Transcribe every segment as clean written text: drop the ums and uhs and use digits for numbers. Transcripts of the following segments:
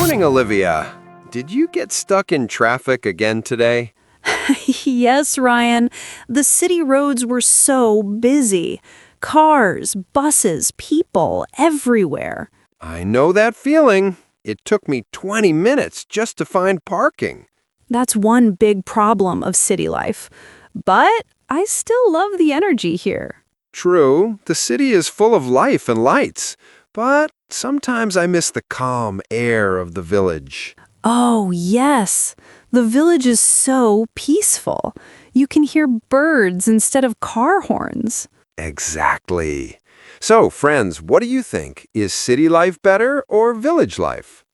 Morning, Olivia. Did you get stuck in traffic again today? Yes, Ryan. The city roads were so busy. Cars, buses, people everywhere. I know that feeling. It took me 20 minutes just to find parking. That's one big problem of city life. But I still love the energy here. True, the city is full of life and lights, but sometimes I miss the calm air of the village. Oh, yes. The village is so peaceful. You can hear birds instead of car horns. Exactly. So, friends, what do you think? Is city life better or village life?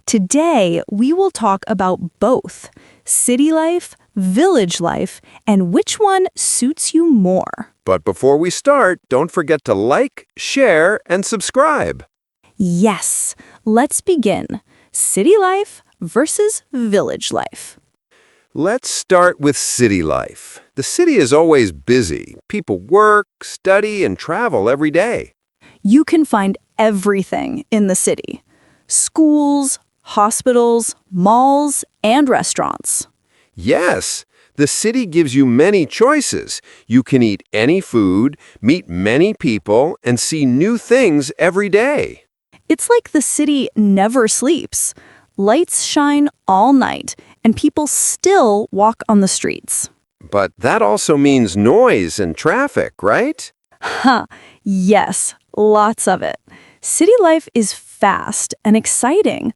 Today, we will talk about both city life, village life, and which one suits you more. But before we start, don't forget to like, share, and subscribe. Yes, let's begin. City life versus village life. Let's start with city life. The city is always busy. People work, study, and travel every day. You can find everything in the city. Schools, hospitals, malls, and restaurants. Yes, the city gives you many choices. You can eat any food, meet many people, and see new things every day. It's like the city never sleeps. Lights shine all night, and people still walk on the streets. But that also means noise and traffic, right? Huh, yes, lots of it. City life is fast and exciting,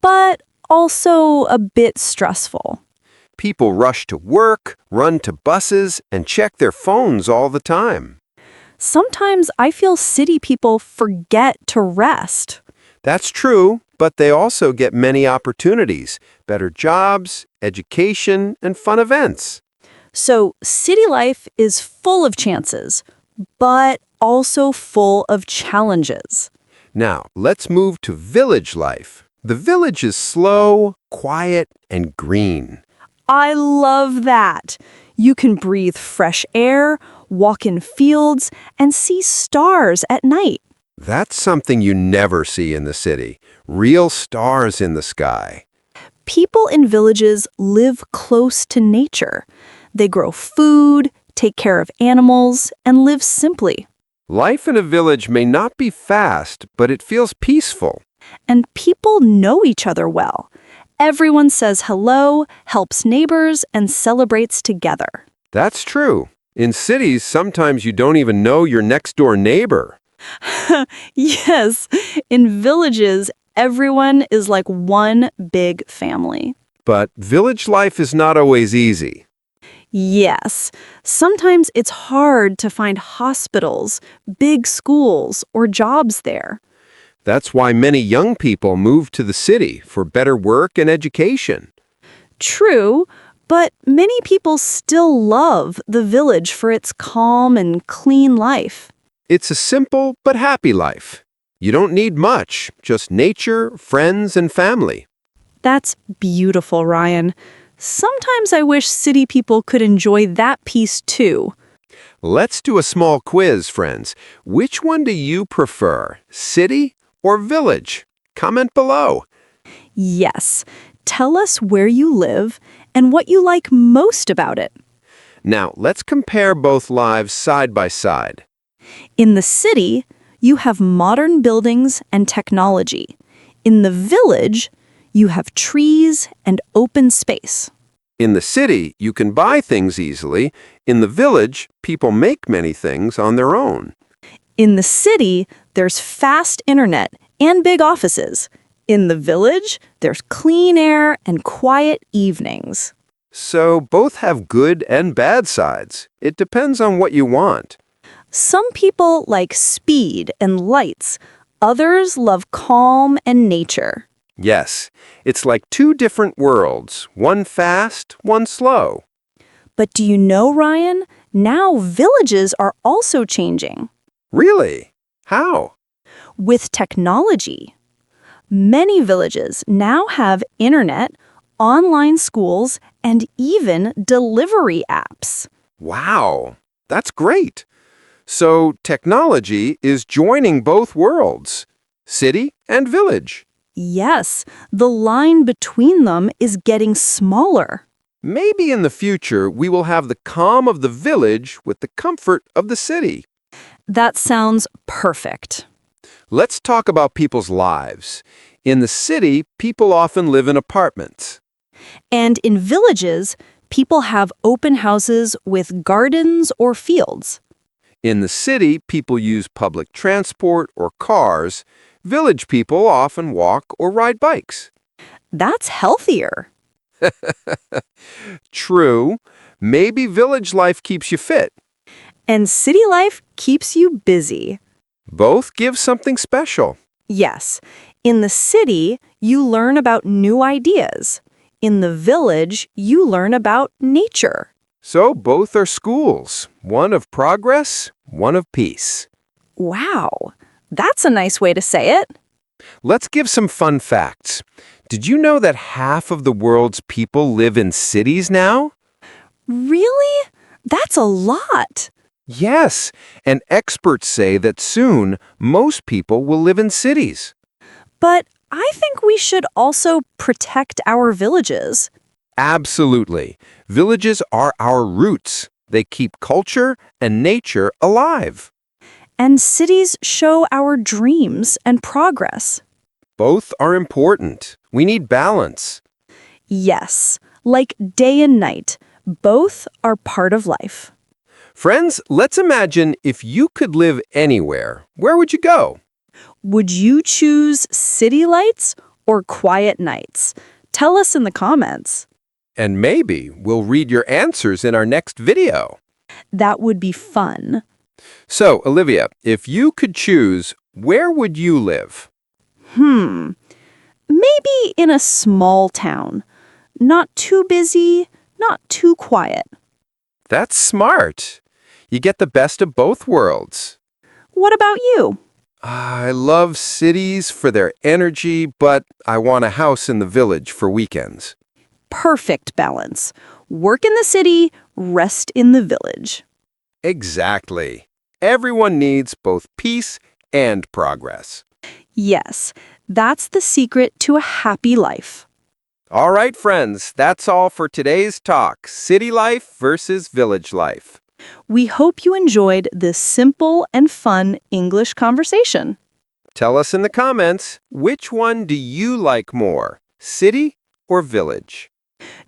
but also a bit stressful. People rush to work, run to buses, and check their phones all the time. Sometimes I feel city people forget to rest. That's true, but they also get many opportunities, better jobs, education, and fun events. So city life is full of chances, but also full of challenges. Now, let's move to village life. The village is slow, quiet, and green. I love that. You can breathe fresh air, walk in fields, and see stars at night. That's something you never see in the city. Real stars in the sky. People in villages live close to nature. They grow food, take care of animals, and live simply. Life in a village may not be fast, but it feels peaceful. And people know each other well. Everyone says hello, helps neighbors, and celebrates together. That's true. In cities, sometimes you don't even know your next-door neighbor. Yes, in villages, everyone is like one big family. But village life is not always easy. Yes, sometimes it's hard to find hospitals, big schools, or jobs there. That's why many young people move to the city for better work and education. True, but many people still love the village for its calm and clean life. It's a simple but happy life. You don't need much, just nature, friends, and family. That's beautiful, Ryan. Sometimes I wish city people could enjoy that peace too. Let's do a small quiz, friends. Which one do you prefer, city or village? Comment below. Yes, tell us where you live and what you like most about it. Now, let's compare both lives side by side. In the city, you have modern buildings and technology. In the village, you have trees and open space. In the city, you can buy things easily. In the village, people make many things on their own. In the city, there's fast internet and big offices. In the village, there's clean air and quiet evenings. So both have good and bad sides. It depends on what you want. Some people like speed and lights. Others love calm and nature. Yes, it's like two different worlds, one fast, one slow. But do you know, Ryan? Now villages are also changing. Really? How? With technology. Many villages now have internet, online schools, and even delivery apps. Wow, that's great. So technology is joining both worlds, city and village. Yes, the line between them is getting smaller. Maybe in the future we will have the calm of the village with the comfort of the city. That sounds perfect. Let's talk about people's lives. In the city, people often live in apartments. And in villages, people have open houses with gardens or fields. In the city, people use public transport or cars. Village people often walk or ride bikes. That's healthier. True, maybe village life keeps you fit. And city life keeps you busy. Both give something special. Yes, in the city, you learn about new ideas. In the village, you learn about nature. So both are schools, one of progress, one of peace. Wow, that's a nice way to say it. Let's give some fun facts. Did you know that half of the world's people live in cities now? Really? That's a lot. Yes, and experts say that soon most people will live in cities. But I think we should also protect our villages. Absolutely. Villages are our roots. They keep culture and nature alive. And cities show our dreams and progress. Both are important. We need balance. Yes, like day and night, both are part of life. Friends, let's imagine if you could live anywhere. Where would you go? Would you choose city lights or quiet nights? Tell us in the comments. And maybe we'll read your answers in our next video. That would be fun. So, Olivia, if you could choose, where would you live? Maybe in a small town. Not too busy, not too quiet. That's smart. You get the best of both worlds. What about you? I love cities for their energy, but I want a house in the village for weekends. Perfect balance. Work in the city, rest in the village. Exactly. Everyone needs both peace and progress. Yes, that's the secret to a happy life. All right, friends, that's all for today's talk, city life versus village life. We hope you enjoyed this simple and fun English conversation. Tell us in the comments, which one do you like more, city or village?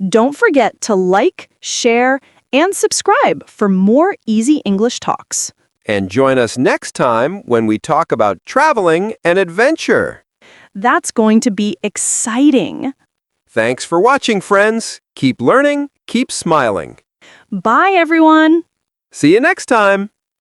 Don't forget to like, share, and subscribe for more easy English talks. And join us next time when we talk about traveling and adventure. That's going to be exciting. Thanks for watching, friends. Keep learning, keep smiling. Bye, everyone. See you next time.